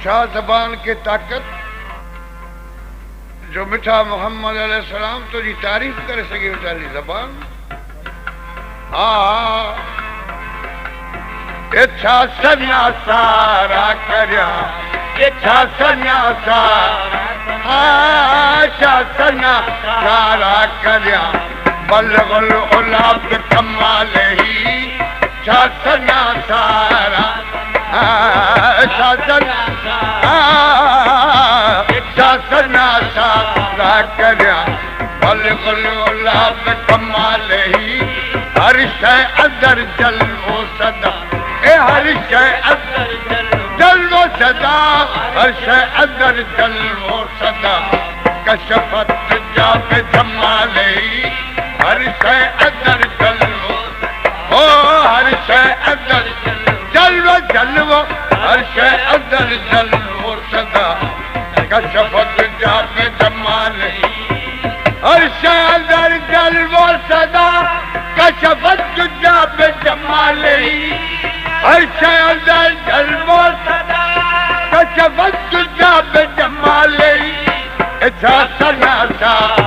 छा ज़बान के ताकत जो मिठा मोहम्मद अलैहिस्सलाम तुझी तारीफ़ करे सके वीचारी ज़बान। हाँ इच्छा सन्या सारा करया इच्छा सन्या सारा इच्छा सन्या सारा करया बलगुल उलाब कमाले ही इच्छा सन्या सारा इच्छा सन्या सारा करया बलगुल उलाब कमाले ही हर शय अंदर जलवो सदा हर शय अंदर जलवो सदा हर शय अंदर जलवो सदा कशफत जाब जमाले हर शय अंदर जलवो ओ हर शय अंदर जलवो जलवो हर शय अंदर जलवो सदा कशफत जाब जमाले हर शय अंदर जलवो सदा कशफत जाब जमाले हर शय अंदर जलवो सदा कशफत जाब जमाले इच्छा सन्या सारा